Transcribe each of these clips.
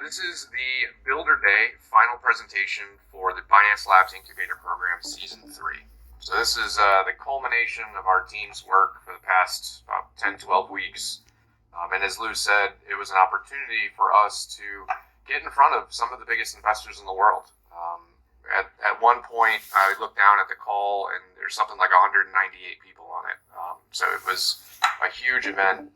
This is the Builder Day final presentation for the Binance Labs Incubator Program Season 3. So this is the culmination of our team's work for the past about 10, 12 weeks. And as Lou said, it was an opportunity for us to get in front of some of the biggest investors in the world. At one point, I looked down at the call, and there's something like 198 people on it. So it was a huge event.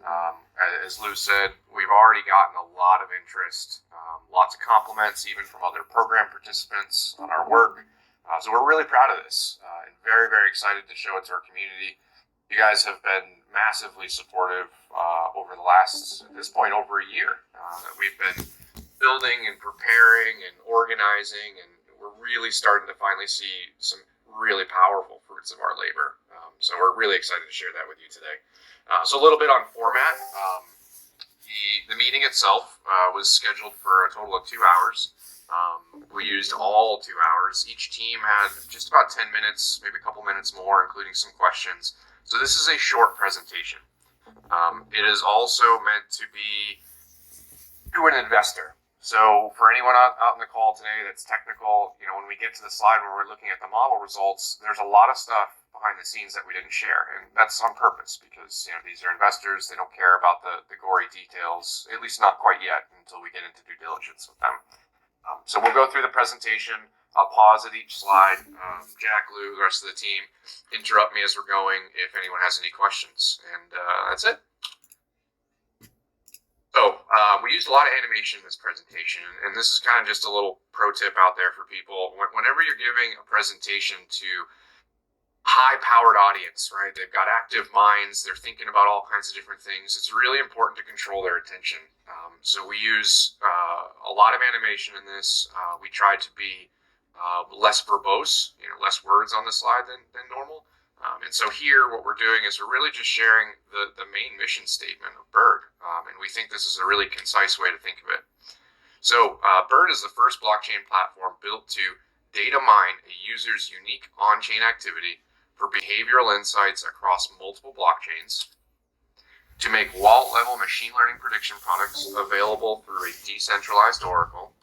As Lou said, we've already gotten a lot of interest, lots of compliments, even from other program participants on our work. So we're really proud of this and very, very excited to show it to our community. You guys have been massively supportive over the last, at this point, over a year. We've been building and preparing and organizing, and we're really starting to finally see some really powerful fruits of our labor. So we're really excited to share that with you today. So a little bit on format. The meeting itself was scheduled for a total of 2 hours. We used all 2 hours. Each team had just about 10 minutes, maybe a couple minutes more, including some questions. So this is a short presentation. It is also meant to be to an investor. So for anyone out in the call today that's technical, when we get to the slide where we're looking at the model results, there's a lot of stuff behind the scenes that we didn't share. And that's on purpose because, these are investors. They don't care about the gory details, at least not quite yet until we get into due diligence with them. So we'll go through the presentation. I'll pause at each slide. Jack, Lou, the rest of the team, interrupt me as we're going if anyone has any questions. And that's it. So we used a lot of animation in this presentation, and this is kind of just a little pro tip out there for people. Whenever you're giving a presentation to high-powered audience, right? They've got active minds. They're thinking about all kinds of different things. It's really important to control their attention. So we use a lot of animation in this. We tried to be less verbose, less words on the slide than normal. And so here, what we're doing is we're really just sharing the main mission statement of Bird. And we think this is a really concise way to think of it. So Bird is the first blockchain platform built to data mine a user's unique on-chain activity for behavioral insights across multiple blockchains, to make wallet-level machine learning prediction products available through a decentralized oracle,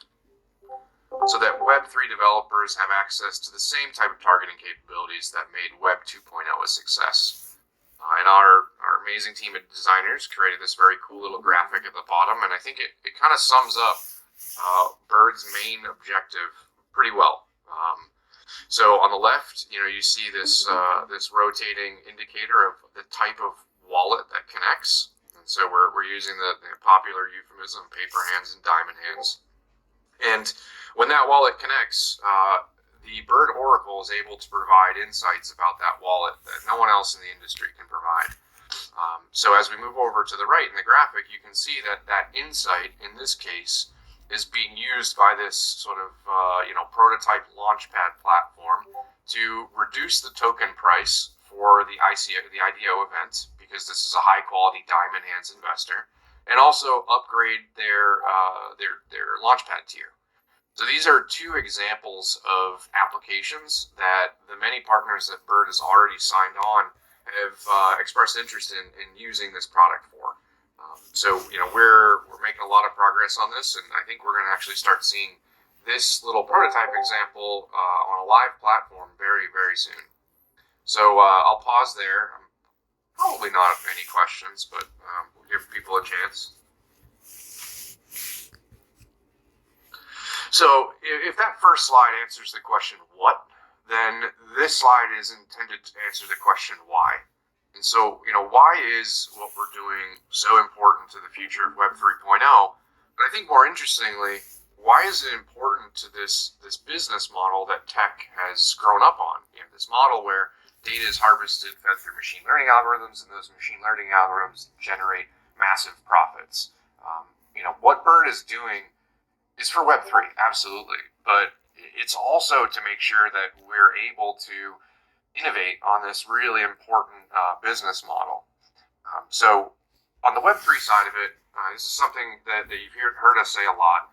so that Web3 developers have access to the same type of targeting capabilities that made Web 2.0 a success. And our amazing team of designers created this very cool little graphic at the bottom, and I think it kind of sums up Bird's main objective pretty well. So on the left, you see this rotating indicator of the type of wallet that connects. And so we're using the popular euphemism paper hands and diamond hands. And when that wallet connects, the Bird Oracle is able to provide insights about that wallet that no one else in the industry can provide. So as we move over to the right in the graphic, you can see that insight, in this case, is being used by this sort of prototype launchpad platform to reduce the token price for the IDO event, because this is a high quality diamond hands investor, and also upgrade their launchpad tier. So these are two examples of applications that the many partners that Bird has already signed on have expressed interest in using this product for. So we're making a lot of progress on this, and I think we're going to actually start seeing this little prototype example on a live platform very, very soon. So I'll pause there. Probably not any questions, but we'll give people a chance. So if that first slide answers the question, what, then this slide is intended to answer the question, why. And so, why is what we're doing so important to the future of Web 3.0? But I think more interestingly, why is it important to this business model that tech has grown up on? This model where data is harvested, fed through machine learning algorithms, and those machine learning algorithms generate massive profits. What Bird is doing is for Web3, absolutely, but it's also to make sure that we're able to innovate on this really important business model. So on the Web3 side of it, this is something that you've heard us say a lot.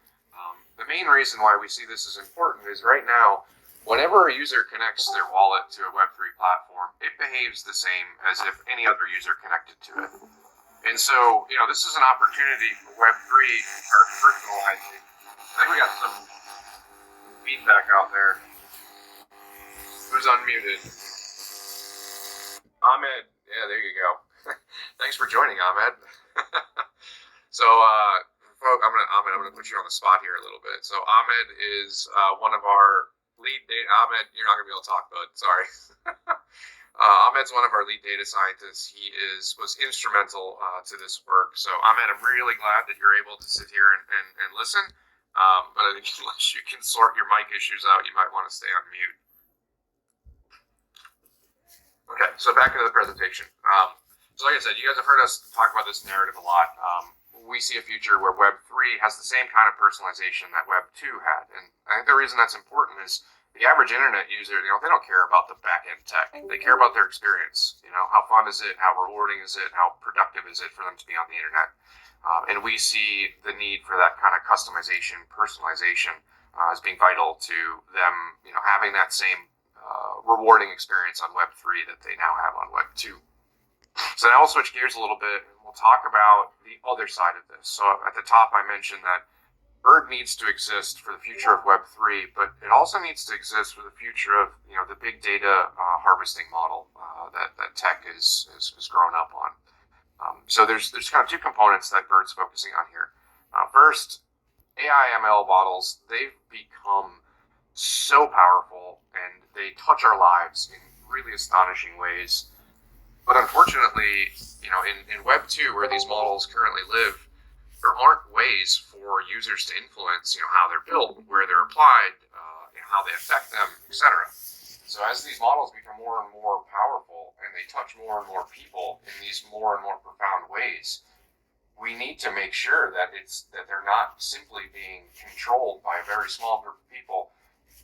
The main reason why we see this as important is right now, Whenever a user connects their wallet to a Web3 platform, it behaves the same as if any other user connected to it. And so, this is an opportunity for Web3 to start personalizing. I think we got some feedback out there. Who's unmuted? Ahmed. Yeah, there you go. Thanks for joining, Ahmed. So, I'm gonna put you on the spot here a little bit. So, Ahmed is one of our lead data. Ahmed, you're not gonna be able to talk, bud. Sorry. Ahmed's one of our lead data scientists. He was instrumental to this work. So, Ahmed, I'm really glad that you're able to sit here and listen. But I think unless you can sort your mic issues out, you might want to stay on mute. Okay, so back into the presentation. So like I said, you guys have heard us talk about this narrative a lot. We see a future where Web3 has the same kind of personalization that Web2 had. And I think the reason that's important is the average internet user, they don't care about the back-end tech. They care about their experience. How fun is it? How rewarding is it? How productive is it for them to be on the internet? And we see the need for that kind of customization, personalization as being vital to them, having that same rewarding experience on Web3 that they now have on Web2. So now we'll switch gears a little bit and we'll talk about the other side of this. So at the top, I mentioned that Bird needs to exist for the future of Web3, but it also needs to exist for the future of the big data harvesting model that tech is grown up on. So there's kind of two components that Bird's focusing on here. First, AI ML models, they've become so powerful and they touch our lives in really astonishing ways. But unfortunately, in Web 2, where these models currently live, there aren't ways for users to influence, how they're built, where they're applied, how they affect them, etc. So as these models become more and more powerful and they touch more and more people in these more and more profound ways, we need to make sure that they're not simply being controlled by a very small group of people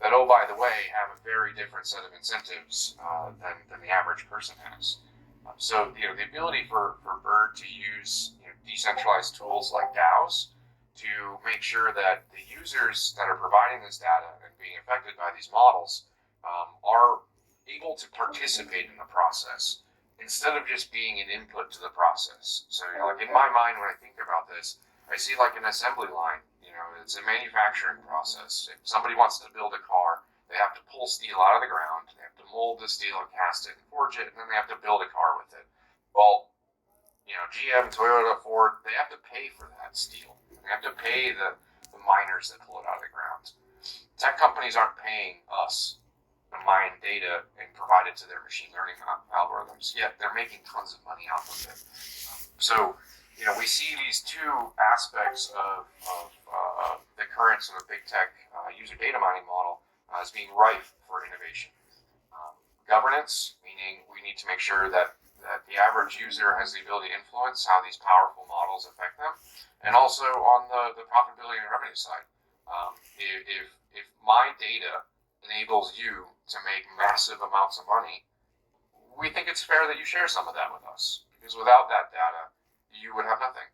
that, oh, by the way, have a very different set of incentives than the average person has. So, the ability for Bird to use decentralized tools like DAOs to make sure that the users that are providing this data and being affected by these models are able to participate in the process instead of just being an input to the process. So, like in my mind, when I think about this, I see like an assembly line. It's a manufacturing process. If somebody wants to build a car, they have to pull steel out of the ground, they have to mold the steel and cast it and forge it, and then they have to build a car with it. Well, GM, Toyota, Ford, they have to pay for that steel. They have to pay the miners that pull it out of the ground. Tech companies aren't paying us to mine data and provide it to their machine learning algorithms, yet they're making tons of money off of it. So, we see these two aspects of the current sort of big tech user data mining model as being rife for innovation. Governance, meaning we need to make sure that the average user has the ability to influence how these powerful models affect them, and also on the profitability and revenue side. If my data enables you to make massive amounts of money, we think it's fair that you share some of that with us, because without that data, you would have nothing.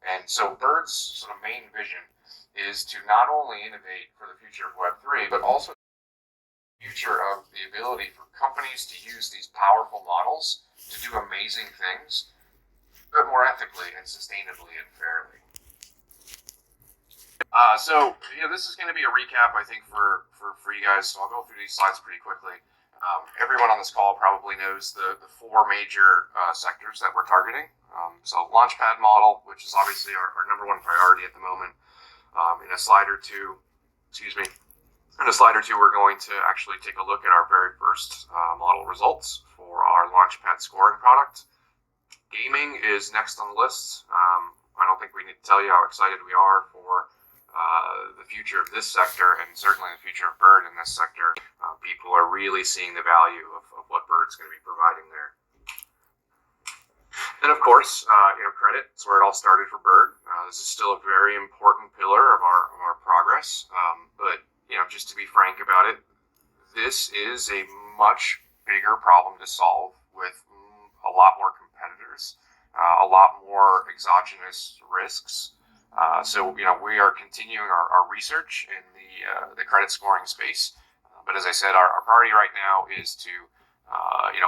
And so Bird's sort of main vision is to not only innovate for the future of Web3, but also the future of the ability for companies to use these powerful models to do amazing things, but more ethically and sustainably and fairly. So this is going to be a recap, I think, for you guys. So I'll go through these slides pretty quickly. Everyone on this call probably knows the four major sectors that we're targeting. So Launchpad model, which is obviously our number one priority at the moment. In a slide or two, we're going to actually take a look at our very first model results for our Launchpad scoring product. Gaming is next on the list. I don't think we need to tell you how excited we are for the future of this sector, and certainly the future of Bird in this sector. People are really seeing the value of what Bird's going to be providing there. And of course, credit is where it all started for Bird. This is still a very important pillar of our progress. But just to be frank about it, this is a much bigger problem to solve with a lot more competitors, a lot more exogenous risks. So we are continuing our research in the credit scoring space. But as I said, our priority right now is to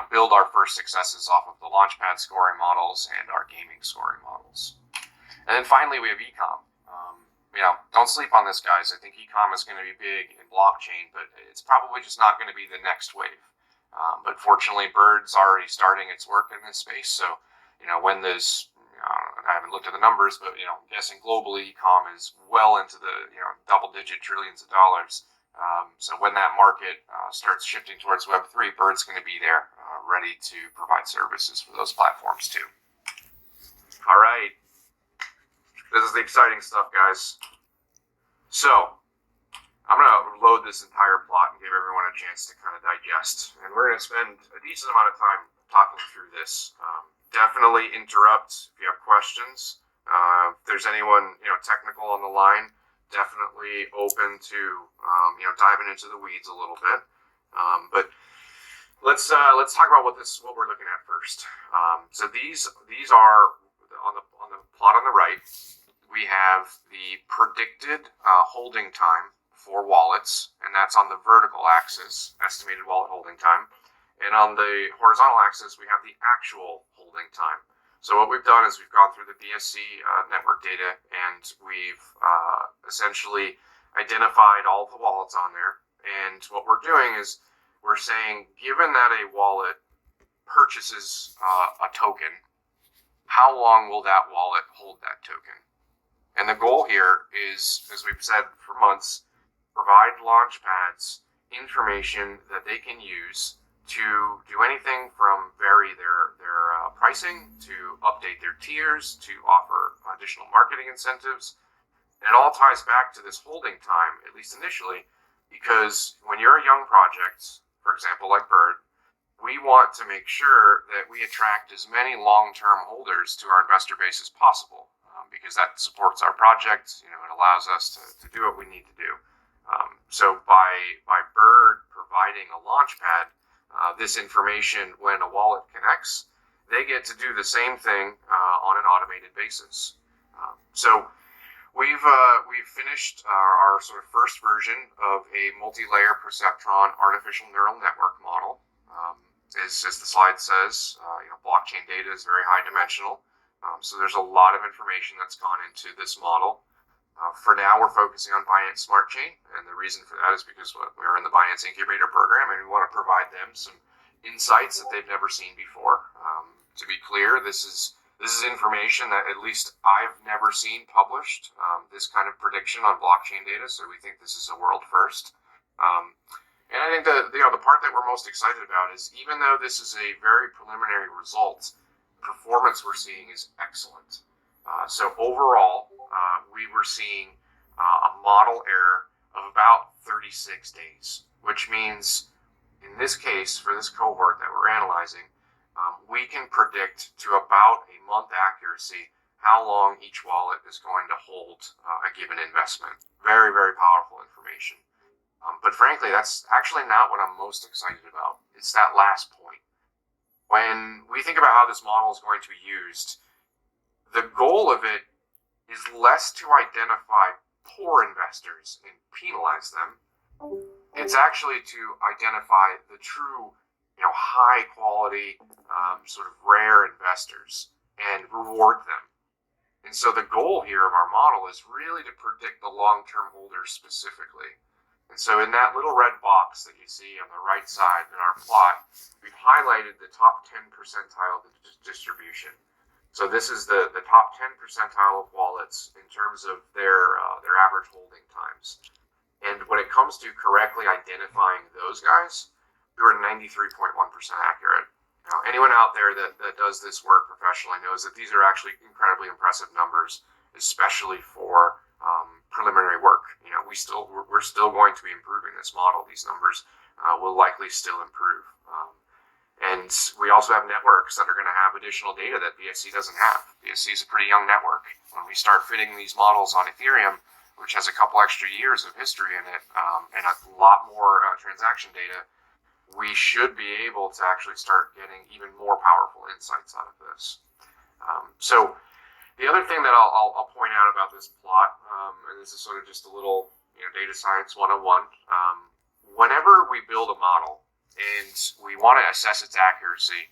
build our first successes off of the Launchpad scoring models and our gaming scoring models. And then finally, we have ecom. Don't sleep on this, guys. I think ecom is going to be big in blockchain, but it's probably just not going to be the next wave. But fortunately, Bird's already starting its work in this space. So, when this, I haven't looked at the numbers, but I'm guessing globally, ecom is well into the double-digit trillions of dollars. So when that market starts shifting towards Web3, Bird's going to be there, ready to provide services for those platforms too. All right. This is the exciting stuff, guys. So I'm going to load this entire plot and give everyone a chance to kind of digest. And we're going to spend a decent amount of time talking through this. Definitely interrupt if you have questions. If there's anyone technical on the line, definitely open to diving into the weeds a little bit. But let's talk about what we're looking at first. So these are on the plot on the right. We have the predicted holding time for wallets, and that's on the vertical axis, estimated wallet holding time. And on the horizontal axis, we have the actual holding time. So what we've done is we've gone through the BSC network data, and we've essentially identified all the wallets on there. And what we're doing is we're saying, given that a wallet purchases a token, how long will that wallet hold that token? And the goal here is, as we've said for months, provide launchpads information that they can use to do anything from vary their pricing, to update their tiers, to offer additional marketing incentives. And it all ties back to this holding time, at least initially, because when you're a young project, for example, like Bird, we want to make sure that we attract as many long-term holders to our investor base as possible, because that supports our project. It allows us to do what we need to do. So by Bird providing a launchpad, this information, when a wallet connects, they get to do the same thing on an automated basis. So we've finished our sort of first version of a multi-layer perceptron artificial neural network model. As the slide says, blockchain data is very high dimensional. So there's a lot of information that's gone into this model. For now, we're focusing on Binance Smart Chain, and the reason for that is because we're in the Binance Incubator Program, and we want to provide them some insights that they've never seen before. To be clear, this is information that at least I've never seen published, this kind of prediction on blockchain data, so we think this is a world first. And I think the part that we're most excited about is, even though this is a very preliminary result, performance we're seeing is excellent. So overall, we were seeing a model error of about 36 days, which means in this case, for this cohort that we're analyzing, we can predict to about a month accuracy how long each wallet is going to hold a given investment. Very, very powerful information. But frankly, that's actually not what I'm most excited about. It's that last point. When we think about how this model is going to be used, the goal of it is less to identify poor investors and penalize them. It's actually to identify the true, high quality, sort of rare investors and reward them. And so the goal here of our model is really to predict the long-term holders specifically. And so in that little red box that you see on the right side in our plot, we've highlighted the top 10 percentile of the distribution. So this is the top 10 percentile of wallets in terms of their average holding times. And when it comes to correctly identifying those guys, we were 93.1% accurate. Now, anyone out there that does this work professionally knows that these are actually incredibly impressive numbers, especially for preliminary work. We're still going to be improving this model. These numbers will likely still improve. And we also have networks that are going to have additional data that BSC doesn't have. BSC is a pretty young network. When we start fitting these models on Ethereum, which has a couple extra years of history in it, and a lot more transaction data, we should be able to actually start getting even more powerful insights out of this. So the other thing that I'll point out about this plot, and this is sort of just a little data science 101, whenever we build a model and we want to assess its accuracy,